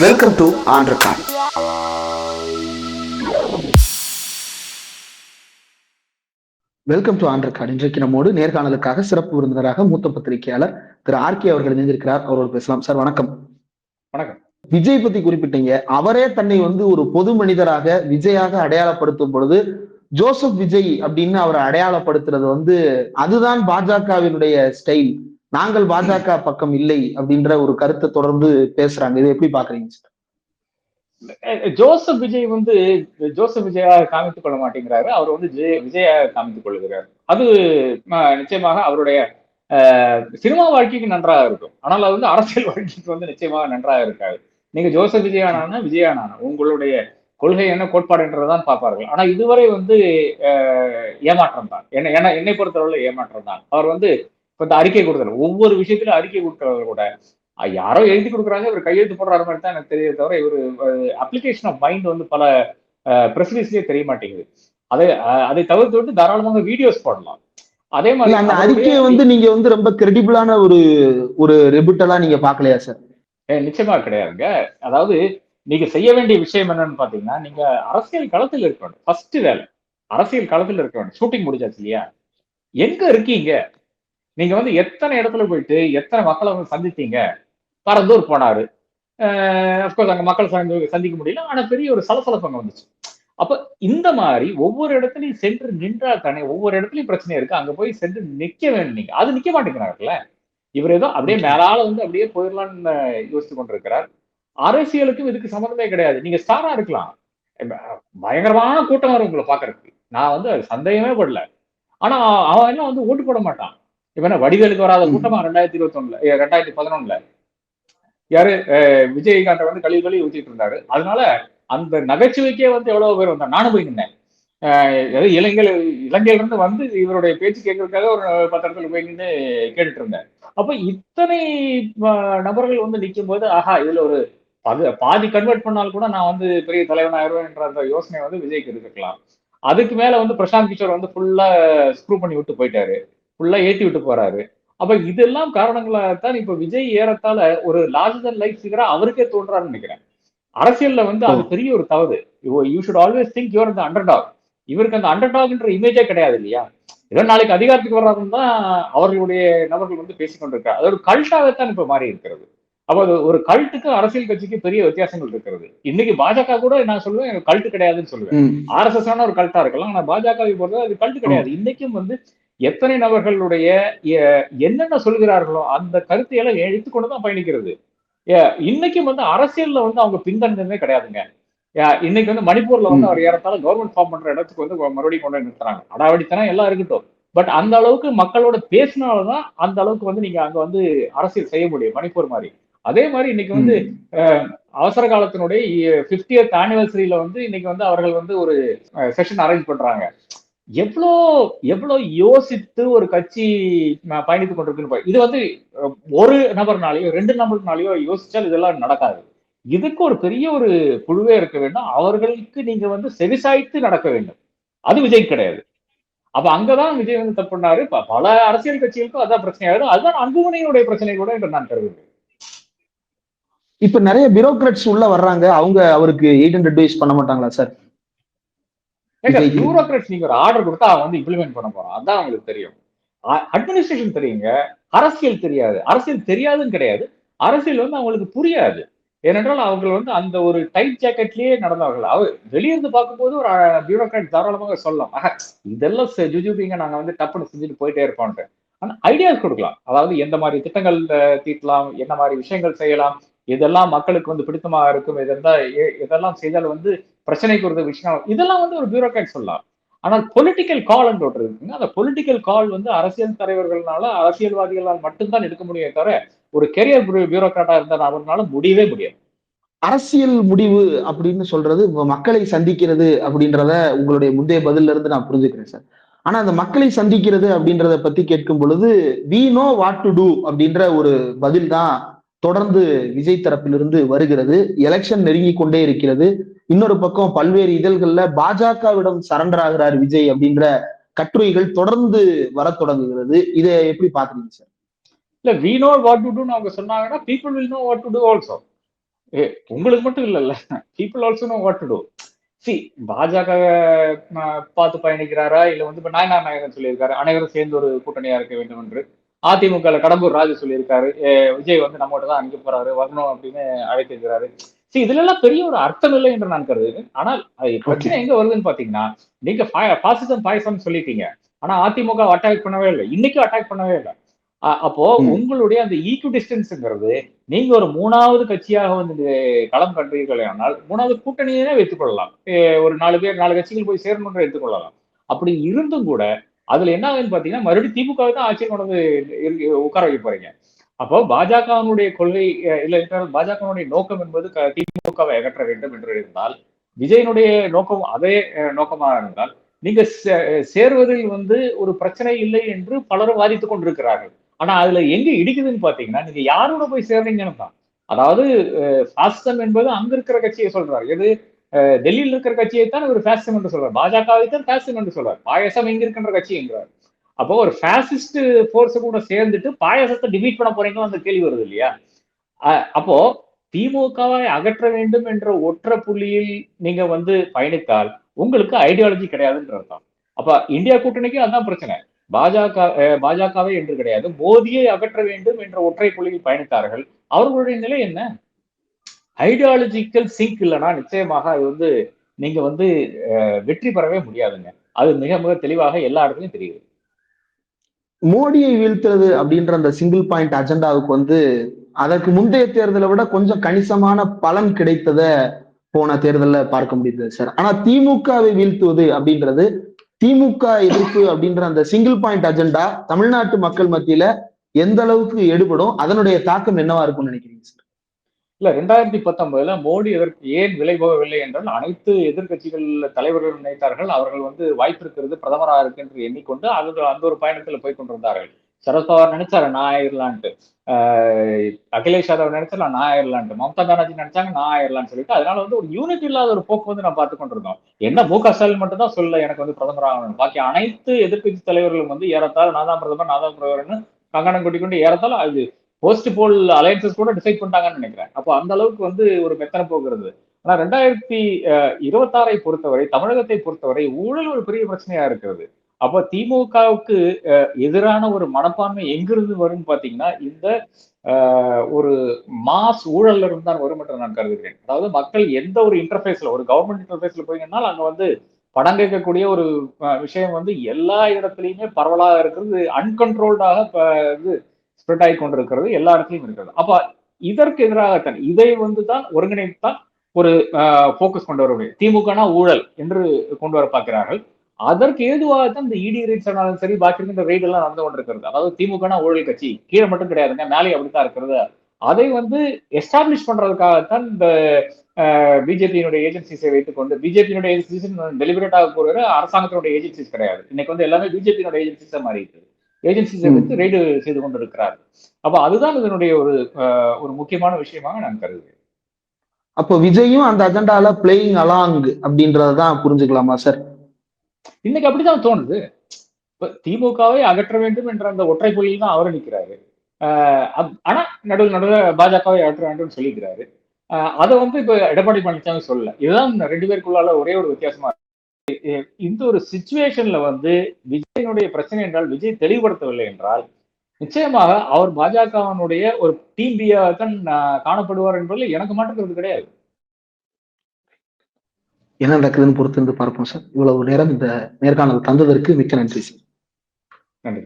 Welcome to on record. Welcome to on record. இன்றைக்கு நம்மோடு நேர்காணலுக்காக சிறப்பு விருந்தினராக மூத்த பத்திரிகையாளர் திரு ஆர்கே அவர்கள் இணைந்திருக்கிறார். அவரோடு பேசலாம். சார் வணக்கம். வணக்கம். விஜய் பத்தி குறிப்பிட்டீங்க. அவரே தன்னை ஒரு பொது மனிதராக விஜயாக அடையாளப்படுத்தும் பொழுது ஜோசப் விஜய் அப்படின்னு அவரை அடையாளப்படுத்துறது அதுதான் பாஜகவினுடைய ஸ்டைல், நாங்கள் பாஜக பக்கம் இல்லை அப்படின்ற ஒரு கருத்தை தொடர்ந்து பேசுறாங்க. இதை எப்படி பாக்குறீங்க சார்? ஜோசப் விஜய் ஜோசப் விஜயா காமித்துக் கொள்ள மாட்டேங்கிறாரு. அவர் விஜயா காமித்துக் கொள்கிறார். அது நிச்சயமாக அவருடைய சினிமா வாழ்க்கைக்கு நன்றாக இருக்கும். ஆனால் அது அரசியல் வாழ்க்கைக்கு நிச்சயமாக நன்றாக இருக்காது. நீங்க ஜோசப் விஜயானா விஜயானா உங்களுடைய கொள்கை என்ன, கோட்பாடு என்றதான் பார்ப்பார்கள். ஆனா இதுவரை ஏமாற்றம் தான். என்னை பொறுத்தவரை ஏமாற்றம் தான். அவர் இப்ப அறிக்கை கொடுத்தார். ஒவ்வொரு விஷயத்திலும் அறிக்கை கொடுக்கிறவங்க கூட யாரோ எழுதி கொடுக்குறாங்க, இவர் கையெழுத்து போடுற மாதிரி தான் எனக்கு தெரிய தவிர இவர் அப்ளிகேஷன் ஆஃப் மைண்ட் பல பிரஸ் ரிலீஸ்லயே தெரிய மாட்டேங்குது. அதை தவிர்த்து தாராளமாக வீடியோஸ் போடலாம். அதே மாதிரி அந்த அறிக்கையை நீங்க ரொம்ப கிரெடிபிளான ஒரு ரெபுட்டலா நீங்க பாக்கலையா சார்? நிச்சயமா கிடையாதுங்க. அதாவது நீங்க செய்ய வேண்டிய விஷயம் என்னன்னு பாத்தீங்கன்னா, நீங்க அரசியல் களத்தில் இருக்க வேண்டும். ஃபர்ஸ்ட் வேலை அரசியல் களத்தில் இருக்க வேண்டும். ஷூட்டிங் முடிஞ்சாச்சு இல்லையா? எங்க இருக்கீங்க நீங்க? எத்தனை இடத்துல போயிட்டு எத்தனை மக்களை சந்தித்தீங்க? பரந்தூர் போனாரு. அப்கோர்ஸ் அங்க மக்கள் சந்திக்க முடியல. ஆனா பெரிய ஒரு சலசலப்பு அங்க வந்துச்சு. அப்ப இந்த மாதிரி ஒவ்வொரு இடத்துலையும் சென்று நின்றா தானே, ஒவ்வொரு இடத்துலயும் பிரச்சனை இருக்கு. அங்க போய் சென்று நிக்க வேண்டும். நீங்க அது நிக்க மாட்டேங்கிறாங்கல்ல. இவர் ஏதோ அப்படியே மேலால அப்படியே போயிடலாம்னு யோசித்து கொண்டிருக்கிறார். அரசியலுக்கும் இதுக்கு சம்மந்தமே கிடையாது. நீங்க ஸ்டாரா இருக்கலாம், பயங்கரமான கூட்டம் வரும் உங்களை பாக்குறதுக்கு. நான் அது சந்தேகமே படல. ஆனா அவன் எல்லாம் ஓட்டு போட மாட்டான். இப்ப என்ன வடிவேலுக்கு வராத கூட்டமா 2011 யாரு விஜயகாந்த் கழிவு ஊத்திட்டு இருந்தாரு. அதனால அந்த நகைச்சுவைக்கே எவ்வளவு பேர் வந்தாங்க. நானும் போய் நின்னேன். இலங்கையில இருந்து இவருடைய பேச்சு கேட்கறதுக்காக ஒரு 10 இடத்துல போய் நின்று கேட்டுட்டு இருந்தேன். அப்ப இத்தனை நபர்கள் நிற்கும் போது ஆஹா இதுல ஒரு பாதி கன்வெர்ட் பண்ணாலும் கூட நான் பெரிய தலைவன் ஆயிடுவேன் என்ற அந்த யோசனை விஜய்க்கு இருக்கலாம். அதுக்கு மேல பிரசாந்த் கிஷோர் ஃபுல்லா ஸ்க்ரூ பண்ணி விட்டு போயிட்டாரு, ஃபுல்லா ஏத்தி விட்டு போறாரு. அப்ப இதெல்லாம் காரணங்களாகத்தான் இப்ப விஜய் ஏறத்தால ஒரு லார்ஜர் தன் லைஃப் ஃபிகரா அவருக்கே தோன்றாருன்னு நினைக்கிறேன். அரசியல்ல அது பெரிய ஒரு தவறு. You should always think you're the underdog. இவருக்கு அந்த அண்டர்டாக்ன்ற இமேஜே கிடையாது இல்லையா? ஏதோ நாளைக்கு அதிகாரத்துக்கு வர்றாருன்னு தான் அவர்களுடைய நபர்கள் பேசிக் கொண்டிருக்காரு. அது ஒரு கல்ட்டாகத்தான் இப்ப மாறி இருக்கிறது. அப்ப அது ஒரு கல்ட்டுக்கு அரசியல் கட்சிக்கு பெரிய வித்தியாசங்கள் இருக்கிறது. இன்னைக்கு பாஜக கூட நான் சொல்லுவேன் கல்ட்டு கிடையாதுன்னு சொல்லுவேன். RSS ஒரு கல்ட்டா இருக்கலாம், ஆனா பாஜகவை பொறுத்தவரை அது கல்ட்டு கிடையாது. இன்னைக்கும் எத்தனை நபர்களுடைய என்னென்ன சொல்கிறார்களோ அந்த கருத்தையெல்லாம் எடுத்துக்கொண்டுதான் பயணிக்கிறது. இன்னைக்கும் அரசியல்ல அவங்க பின்தண்டமே கிடையாதுங்க. இன்னைக்கு மணிப்பூர்ல அவர் ஏறத்தால கவர்மெண்ட் ஃபார்ம் பண்ற இடத்துக்கு மறுபடியும் கொண்டு நிறுத்துறாங்க. அடாவடித்தனம் எல்லாம் இருக்கட்டும், பட் அந்த அளவுக்கு மக்களோட பேசினால்தான் அந்த அளவுக்கு நீங்க அங்க அரசியல் செய்ய முடியும் மணிப்பூர் மாதிரி. அதே மாதிரி இன்னைக்கு அவசர காலத்தினுடைய 50th ஆனிவர்சரியில இன்னைக்கு அவர்கள் ஒரு செஷன் அரேஞ்ச் பண்றாங்க. எவ்வளவு யோசித்து ஒரு கட்சி பயணித்துக் கொண்டிருக்குன்னு இது ஒரு நபர்னாலேயோ 2 நபர்னாலேயோ யோசிச்சால் இதெல்லாம் நடக்காது. இதுக்கு ஒரு பெரிய ஒரு குழுவே இருக்க வேண்டும். அவர்களுக்கு நீங்க செவிசாய்த்து நடக்க வேண்டும். அது விஜய் கிடையாது. அப்ப அங்கதான் விஜய் தப்பு பண்ணாரு. பல அரசியல் கட்சிகளுக்கும் அதான் பிரச்சனையாகுது. அதுதான் அன்புமணியினுடைய பிரச்சனை கூட என்று நான் கருதுகிறேன். இப்ப நிறைய பியூரோக்ராட்ஸ் உள்ள வர்றாங்க. அவங்க அவருக்கு 800 டேஸ் பண்ண மாட்டாங்களா சார்? பியூரோக்ராட்ஸ் நீங்க ஒரு ஆர்டர் கொடுத்தா அவன் இம்ப்ளிமெண்ட் பண்ண போறான். அதான் அவங்களுக்கு தெரியும். அட்மினிஸ்ட்ரேஷன் தெரியுங்க, அரசியல் தெரியாது. அரசியல் தெரியாதுன்னு கிடையாது, அரசியல் அவங்களுக்கு புரியாது. ஏனென்றால் அவங்க அந்த ஒரு டைட் ஜாக்கெட்லயே நடந்தவர்கள். அவர் வெளியிருந்து பார்க்கும்போது ஒரு பியூரோக்ராட் தாராளமாக சொல்லலாம், இதெல்லாம் ஜுஜுபிங்க நாங்க டப்புன்னு செஞ்சுட்டு போயிட்டே இருப்போம்ட்டு. ஆனா ஐடியாஸ் கொடுக்கலாம். அதாவது எந்த மாதிரி திட்டங்கள் தீட்டலாம், என்ன மாதிரி விஷயங்கள் செய்யலாம், இதெல்லாம் மக்களுக்கு பிடித்தமா இருக்கும், இதெல்லாம் செய்தால் பிரச்சனைக்கு ஒரு விஷயம், இதெல்லாம் ஒரு பியூரோக்ராட் சொல்லலாம். ஆனால் பொலிட்டிக்கல் கால் என்று ஒன்று இருக்குங்க. அந்த பொலிட்டிக்கல் கால் அரசியல் தலைவர்களால, அரசியல்வாதிகளால் மட்டும்தான் எடுக்க முடியும் தவிர ஒரு கெரியர் பியூரோக்ராட்டா இருந்த அவர்களால முடியவே முடியாது. அரசியல் முடிவு அப்படின்னு சொல்றது மக்களை சந்திக்கிறது அப்படின்றத உங்களுடைய முந்தைய பதில இருந்து நான் புரிஞ்சுக்கிறேன் சார். ஆனா அந்த மக்களை சந்திக்கிறது அப்படின்றத பத்தி கேட்கும் பொழுது we know what to do அப்படின்ற ஒரு பதில் தான் தொடர்ந்து விஜய் தரப்பிலிருந்து வருகிறது. எலெக்ஷன் நெருங்கி கொண்டே இருக்கிறது. இன்னொரு பக்கம் பல்வேறு இதழ்கள்ல பாஜகவிடம் சரண்டர் ஆகிறார் விஜய் அப்படின்ற கட்டுரைகள் தொடர்ந்து வர தொடங்குகிறது. இதை எப்படி பாக்குறீங்க சார்? இல்ல we know what to do அவங்க சொன்னாங்கன்னா people will know what to do also. உங்களுக்கு மட்டும் இல்லல்ல, people also know what to do. சி பாஜக பார்த்து பயணிக்கிறாரா, இல்ல வந்து இப்ப நாயனார் நாயகன் சொல்லியிருக்காரு அனைவரும் சேர்ந்து ஒரு கூட்டணியா இருக்க வேண்டும் என்று. அதிமுக கடம்பூர் ராஜு சொல்லியிருக்காரு விஜய் வந்து நம்மகிட்ட தான் அனுப்ப போறாரு, வரணும் அப்படின்னு அழைத்திருக்கிறாரு. சி இதுல எல்லாம் பெரிய ஒரு அர்த்தம் இல்லை என்று நான் கருதுகிறேன். ஆனால் ஓகே. பிரச்சனை எங்க வருதுன்னு பாத்தீங்கன்னா, நீங்க பாசிசம் பாயசம் சொல்லிட்டீங்க, ஆனா அதிமுக அட்டாக் பண்ணவே இல்லை, இன்னைக்கும் அட்டாக் பண்ணவே இல்லை. அப்போ ம். உங்களுடைய அந்த ஈக்வி டிஸ்டன்ஸ்ங்கிறது, நீங்க ஒரு 3வது கட்சியாக வந்து களம் கண்டீர்களே ஆனால் 3வது கூட்டணியே வைத்துக் கொள்ளலாம். ஒரு 4 பேர் 4 கட்சிகள் போய் சேரணும் என்று எடுத்துக் கொள்ளலாம். அப்படி இருந்தும் கூட அதுல என்ன ஆகுதுன்னு பாத்தீங்கன்னா, மறுபடியும் திமுகவை தான் ஆட்சியில் கொண்டு வந்து உட்கார வைக்க போறீங்க. அப்போ பாஜகவினுடைய கொள்கை இல்ல என்றால் பாஜகவினுடைய நோக்கம் என்பது திமுகவை அகற்ற வேண்டும் என்று இருந்தால், விஜயனுடைய நோக்கம் அதே நோக்கமாக இருந்தால், நீங்க சேர்வதில் வந்து ஒரு பிரச்சனை இல்லை என்று பலரும் வாதித்துக் கொண்டிருக்கிறார்கள். ஆனா அதுல எங்க இடிக்குதுன்னு பாத்தீங்கன்னா, நீங்க யாரோட போய் சேர்றீங்கன்னு தான். அதாவது பாசிசம் என்பது அங்க இருக்கிற கட்சியை சொல்றாரு. எது டெல்லியில் இருக்கிற கட்சியை தான் ஒரு பாசிசம் என்று சொல்றார். பாஜகவை தான் பாசிசம் என்று சொல்றார். பாயசம் எங்க இருக்கின்ற கட்சி என்கிறார். அப்போ ஒரு பாசிஸ்ட் போர்ஸ் கூட சேர்ந்துட்டு பாயசத்தை டிபீட் பண்ண போறீங்களோ அந்த கேள்வி வருது இல்லையா? அப்போ திமுகவை அகற்ற வேண்டும் என்ற ஒற்றை புள்ளியில் நீங்க வந்து பயணித்தால் உங்களுக்கு ஐடியாலஜி கிடையாதுன்ற அர்த்தம். அப்ப இந்தியா கூட்டணிக்கு அதான் பிரச்சனை. பாஜகவை என்று கிடையாது, மோதியை அகற்ற வேண்டும் என்ற ஒற்றை புள்ளியில் பயணித்தார்கள். அவர்களுடைய நிலை என்ன? ஐடியாலஜிக்கல் சிங்க் இல்லைன்னா நிச்சயமாக அது வந்து நீங்க வந்து வெற்றி பெறவே முடியாதுங்க. அது மிக மிக தெளிவாக எல்லா இடத்துலயும் தெரியுது. மோடியை வீழ்த்துறது அப்படின்ற அந்த சிங்கிள் பாயிண்ட் அஜெண்டாவுக்கு வந்து அதற்கு முந்தைய தேர்தலை விட கொஞ்சம் கணிசமான பலன் கிடைத்தத போன தேர்தல்ல பார்க்க முடியுது சார். ஆனா திமுகவை வீழ்த்துவது அப்படின்றது, திமுக எதிர்ப்பு அப்படின்ற அந்த சிங்கிள் பாயிண்ட் அஜெண்டா தமிழ்நாட்டு மக்கள் மத்தியில எந்த அளவுக்கு எடுபடும், அதனுடைய தாக்கம் என்னவா இருக்கும்னு நினைக்கிறீங்க சார்? இல்ல 2019 மோடி எதற்கு ஏன் விலை போகவில்லை என்றால் அனைத்து எதிர்கட்சிகள் தலைவர்கள் நினைத்தார்கள் அவர்கள் வந்து வாய்ப்பு இருக்கிறது பிரதமராக இருக்கு என்று எண்ணிக்கொண்டு அந்த ஒரு பயணத்துல போய் கொண்டிருந்தார்கள். சரத்பவார் நினைச்சாரு நான் ஆயிரலான்ட்டு, அகிலேஷ் யாதவ் நினைச்சாரு நான் ஆயிரலான்ட்டு, மம்தா பானர்ஜி நினைச்சாங்க நான் ஆயிரலான்னு சொல்லிட்டு அதனால வந்து ஒரு யூனிட் இல்லாத ஒரு போக்கு வந்து நான் பார்த்து கொண்டிருந்தோம். என்ன மு.க. ஸ்டாலின் மட்டும் தான் சொல்ல எனக்கு வந்து பிரதமர் ஆகணும், பாக்கி அனைத்து எதிர்கட்சி தலைவர்களும் வந்து ஏறத்தாழ நான் தான் பிரதமர் நான் தான் பிரதமர்னு கங்கணம் கொட்டிக்கொண்டு ஏறத்தாழ அது போஸ்ட் போல் அலையன்சஸ் கூட டிசைட் பண்ணிட்டாங்கன்னு நினைக்கிறேன். அப்போ அந்த அளவுக்கு வந்து ஒரு மெத்தனை போகிறது. ஆனா 2026 பொறுத்தவரை தமிழகத்தை பொறுத்தவரை ஊழல் ஒரு பெரிய பிரச்சனையா இருக்கிறது. அப்ப திமுகவுக்கு எதிரான ஒரு மனப்பான்மை எங்கிருந்து வரும்னு பாத்தீங்கன்னா இந்த ஒரு மாஸ் ஊழல்ல இருந்து தான் வரும் என்று நான் கருதுகிறேன். அதாவது மக்கள் எந்த ஒரு இன்டர்ஃபேஸ்ல ஒரு கவர்மெண்ட் இன்டர்ஃபேஸ்ல போய்ங்கன்னா அங்க வந்து படம் கேட்கக்கூடிய ஒரு விஷயம் வந்து எல்லா இடத்துலயுமே பரவலாக இருக்கிறது, அன்கண்ட்ரோல்டாக இது ஸ்ப்ரெட் ஆகி கொண்டிருக்கிறது, எல்லா இடத்துலயும் இருக்கிறது. அப்ப இதற்கு எதிராகத்தான் இதை வந்து தான் ஒருங்கிணைத்தான் ஒரு போக்கஸ் கொண்டு வர முடியும். திமுகனா ஊழல் என்று கொண்டு வர பார்க்கிறார்கள். அதற்கு ஏதுவாகத்தான் இந்த இடி ரைட்ஸ் ஆனாலும் சரி பாக்கி இருக்கின்ற ரைட் எல்லாம் நடந்து கொண்டிருக்கிறது. அதாவது திமுகனா ஊழல் கட்சி கீழே மட்டும் கிடையாதுங்க, மேலே அப்படித்தான் இருக்கிறது. அதை வந்து எஸ்டாப்ளிஷ் பண்றதுக்காகத்தான் இந்த பிஜேபியினுடைய ஏஜென்சிஸை வைத்துக்கொண்டு பிஜேபியினுடைய ஏஜென்சிஸ் டெலிபரேட்டாக போகிற அரசாங்கத்தினுடைய ஏஜென்சிஸ் கிடையாது. இன்னைக்கு வந்து எல்லாமே பிஜேபியினுடைய ஏஜென்சிஸா மாறிட்டு ஏஜென்சிஸை வைத்து ரைடு செய்து கொண்டிருக்கிறார். அப்ப அதுதான் இதனுடைய ஒரு முக்கியமான விஷயமாக நான் கருதுகிறேன். அப்போ விஜயும் அந்த அஜெண்டால பிளேயிங் அலாங் அப்படின்றதான் புரிஞ்சுக்கலாமா சார்? இன்னைக்கு அப்படித்தான் தோணுது. திமுகவை அகற்ற வேண்டும் என்ற அந்த ஒற்றை புள்ளியில் தான் அவர் நிற்கிறாரு. ஆனா நடுவில் பாஜகவை அகற்ற வேண்டும் சொல்லிக்கிறாரு. அதை வந்து இப்ப எடப்பாடி பழனிசாமி சொல்லல. இதுதான் 2 பேருக்குள்ளால ஒரே ஒரு வித்தியாசமா இந்த ஒரு சிச்சுவேஷன்ல வந்து விஜயனுடைய பிரச்சனை என்றால் விஜய் தெளிவுபடுத்தவில்லை என்றால் நிச்சயமாக அவர் பாஜகவினுடைய ஒரு டீம் பியா தான் காணப்படுவார் என்பதில் எனக்கு மாற்றுக்கிறது கிடையாது. என்ன நடக்குதுன்னு பொறுத்து இருந்து பார்ப்போம் சார். இவ்வளவு நேரம் இந்த நேர்காணல் தந்ததற்கு மிக்க நன்றி சார். நன்றி.